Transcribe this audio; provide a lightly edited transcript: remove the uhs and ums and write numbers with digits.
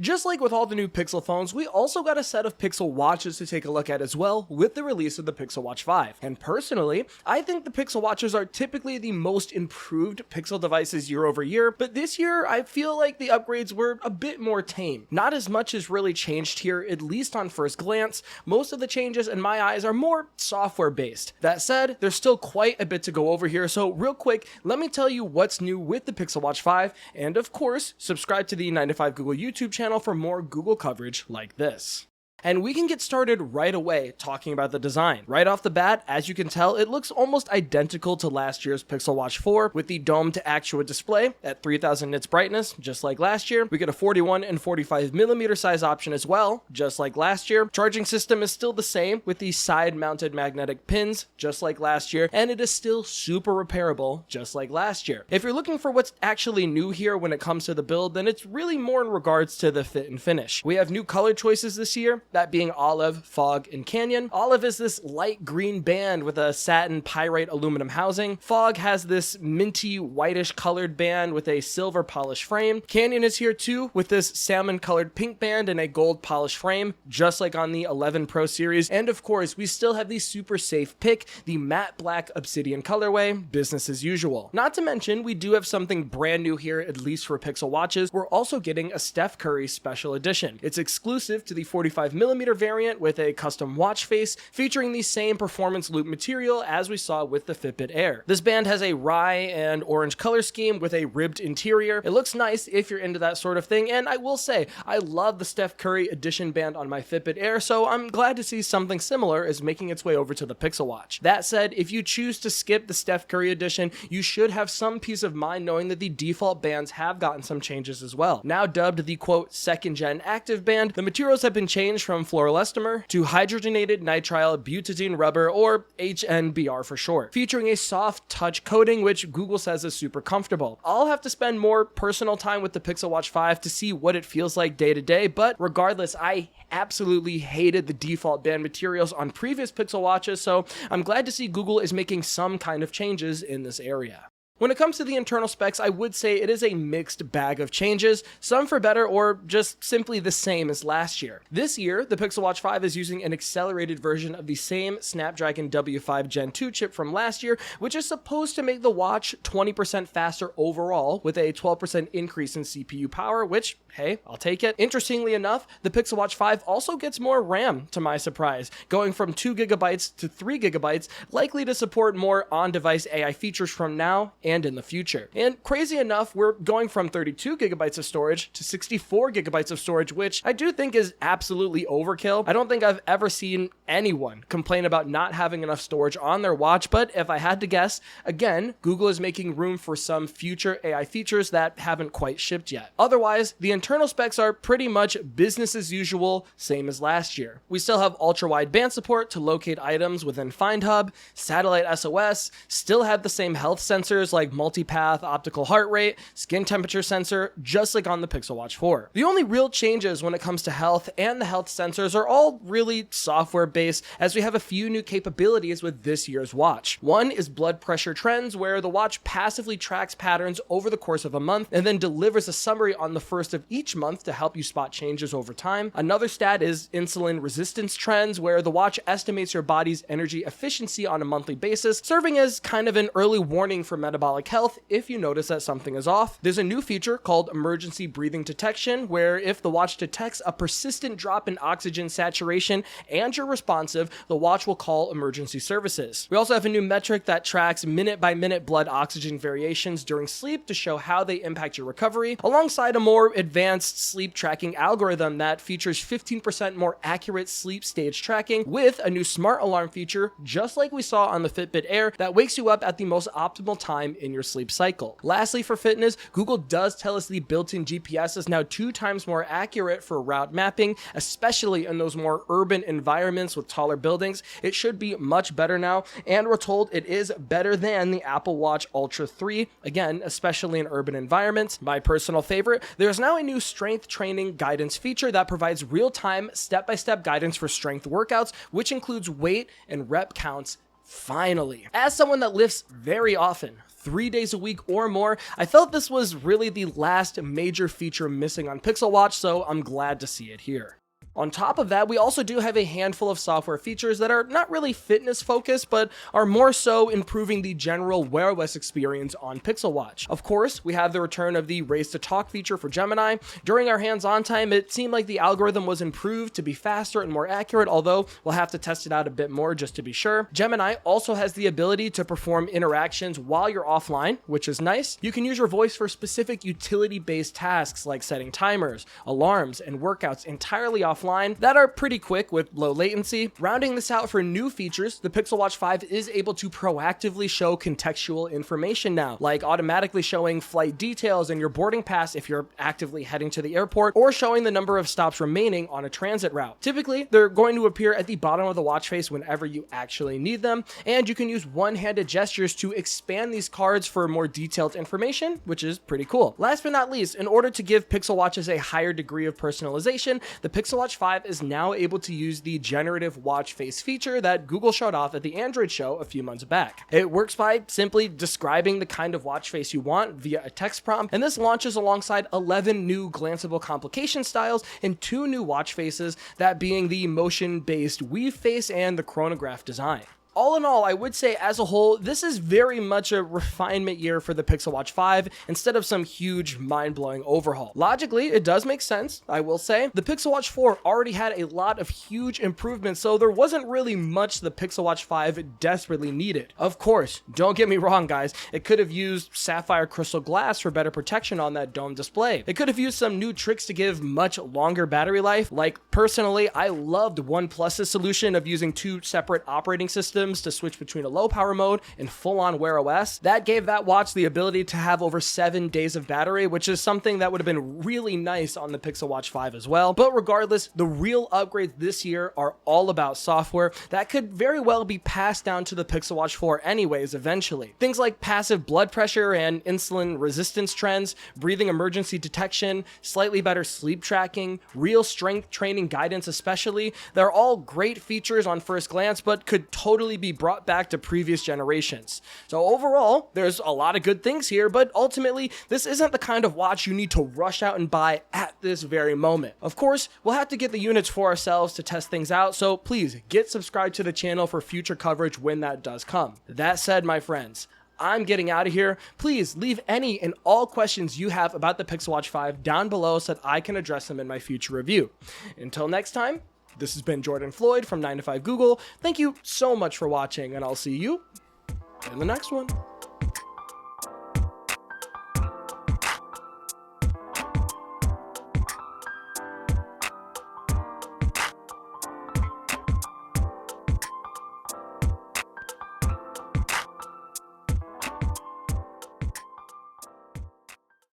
Just like with all the new Pixel phones, we also got a set of Pixel watches to take a look at as well with the release of the Pixel Watch 5. And personally, I think the Pixel watches are typically the most improved Pixel devices year over year, but this year I feel like the upgrades were a bit more tame. Not as much has really changed here, at least on first glance. Most of the changes in my eyes are more software based. That said, there's still quite a bit to go over here, so real quick, let me tell you what's new with the Pixel Watch 5, and of course, subscribe to the 9to5 Google YouTube channel for more Google coverage like this. And we can get started right away talking about the design. Right off the bat, as you can tell, it looks almost identical to last year's Pixel Watch 4 with the dome to actuate display at 3000 nits brightness, just like last year. We get a 41 and 45 millimeter size option as well, just like last year. Charging system is still the same with the side mounted magnetic pins, just like last year, and it is still super repairable, just like last year. If you're looking for what's actually new here when it comes to the build, then it's really more in regards to the fit and finish. We have new color choices this year, that being olive, fog, and canyon. Olive is this light green band with a satin pyrite aluminum housing. Fog has this minty whitish colored band with a silver polished frame. Canyon is here too with this salmon colored pink band and a gold polished frame, just like on the 11 Pro series. And of course, we still have the super safe pick, the matte black obsidian colorway, business as usual. Not to mention, we do have something brand new here, at least for Pixel watches. We're also getting a Steph Curry special edition. It's exclusive to the 45mm variant with a custom watch face featuring the same performance loop material as we saw with the Fitbit Air. This band has a rye and orange color scheme with a ribbed interior. It looks nice if you're into that sort of thing, and I will say, I love the Steph Curry edition band on my Fitbit Air, so I'm glad to see something similar is making its way over to the Pixel Watch. That said, if you choose to skip the Steph Curry edition, you should have some peace of mind knowing that the default bands have gotten some changes as well. Now dubbed the quote second gen active band, the materials have been changed from fluoroelastomer to hydrogenated nitrile butadiene rubber, or HNBR for short, featuring a soft touch coating which Google says is super comfortable. I'll have to spend more personal time with the Pixel Watch 5 to see what it feels like day to day, but regardless, I absolutely hated the default band materials on previous Pixel watches, so I'm glad to see Google is making some kind of changes in this area. When it comes to the internal specs, I would say it is a mixed bag of changes, some for better or just simply the same as last year. This year, the Pixel Watch 5 is using an accelerated version of the same Snapdragon W5 Gen 2 chip from last year, which is supposed to make the watch 20% faster overall with a 12% increase in CPU power, which, hey, I'll take it. Interestingly enough, the Pixel Watch 5 also gets more RAM, to my surprise, going from 2GB to 3GB, likely to support more on-device AI features from now and in the future. And crazy enough, we're going from 32GB of storage to 64GB of storage, which I do think is absolutely overkill. I don't think I've ever seen anyone complain about not having enough storage on their watch, but if I had to guess, again, Google is making room for some future AI features that haven't quite shipped yet. Otherwise, the internal specs are pretty much business as usual, same as last year. We still have ultra-wide band support to locate items within Find Hub, satellite SOS, still have the same health sensors like multipath optical heart rate, skin temperature sensor, just like on the Pixel Watch 4. The only real changes when it comes to health and the health sensors are all really software based, as we have a few new capabilities with this year's watch. One is blood pressure trends, where the watch passively tracks patterns over the course of a month and then delivers a summary on the first of each month to help you spot changes over time. Another stat is insulin resistance trends, where the watch estimates your body's energy efficiency on a monthly basis, serving as kind of an early warning for metabolic health if you notice that something is off. There's a new feature called emergency breathing detection, where if the watch detects a persistent drop in oxygen saturation and you're responsive, the watch will call emergency services. We also have a new metric that tracks minute by minute blood oxygen variations during sleep to show how they impact your recovery, alongside a more advanced sleep tracking algorithm that features 15% more accurate sleep stage tracking with a new smart alarm feature, just like we saw on the Fitbit Air, that wakes you up at the most optimal time in your sleep cycle. Lastly, for fitness, Google does tell us the built-in GPS is now 2 times more accurate for route mapping, especially in those more urban environments with taller buildings. It should be much better now, and we're told it is better than the Apple Watch Ultra 3, again, especially in urban environments. My personal favorite, there's now a new strength training guidance feature that provides real-time, step-by-step guidance for strength workouts, which includes weight and rep counts Finally. As someone that lifts very often, 3 days a week or more, I felt this was really the last major feature missing on Pixel Watch, so I'm glad to see it here. On top of that, we also do have a handful of software features that are not really fitness focused, but are more so improving the general Wear OS experience on Pixel Watch. Of course, we have the return of the Raise to Talk feature for Gemini. During our hands-on time, it seemed like the algorithm was improved to be faster and more accurate, although we'll have to test it out a bit more just to be sure. Gemini also has the ability to perform interactions while you're offline, which is nice. You can use your voice for specific utility-based tasks like setting timers, alarms, and workouts entirely offline that are pretty quick with low latency. Rounding this out for new features, the Pixel Watch 5 is able to proactively show contextual information now, like automatically showing flight details and your boarding pass if you're actively heading to the airport, or showing the number of stops remaining on a transit route. Typically, they're going to appear at the bottom of the watch face whenever you actually need them, and you can use one-handed gestures to expand these cards for more detailed information, which is pretty cool. Last but not least, in order to give Pixel Watches a higher degree of personalization, the Pixel Watch 5 is now able to use the generative watch face feature that Google showed off at the Android show a few months back. It works by simply describing the kind of watch face you want via a text prompt, and this launches alongside 11 new glanceable complication styles and 2 new watch faces, that being the motion-based weave face and the chronograph design. All in all, I would say as a whole, this is very much a refinement year for the Pixel Watch 5 instead of some huge mind-blowing overhaul. Logically, it does make sense, I will say. The Pixel Watch 4 already had a lot of huge improvements, so there wasn't really much the Pixel Watch 5 desperately needed. Of course, don't get me wrong guys, it could have used sapphire crystal glass for better protection on that dome display. It could have used some new tricks to give much longer battery life, like personally, I loved OnePlus's solution of using 2 separate operating systems to switch between a low power mode and full-on Wear OS. That gave that watch the ability to have over 7 days of battery, which is something that would have been really nice on the Pixel Watch 5 as well. But regardless, the real upgrades this year are all about software that could very well be passed down to the Pixel Watch 4 anyways eventually. Things like passive blood pressure and insulin resistance trends, breathing emergency detection, slightly better sleep tracking, real strength training guidance especially, they're all great features on first glance, but could totally be brought back to previous generations. So overall, there's a lot of good things here, but ultimately, this isn't the kind of watch you need to rush out and buy at this very moment. Of course, we'll have to get the units for ourselves to test things out, so please get subscribed to the channel for future coverage when that does come. That said, my friends, I'm getting out of here. Please leave any and all questions you have about the Pixel Watch 5 down below so that I can address them in my future review. Until next time, this has been Jordan Floyd from 9to5 Google. Thank you so much for watching, and I'll see you in the next one.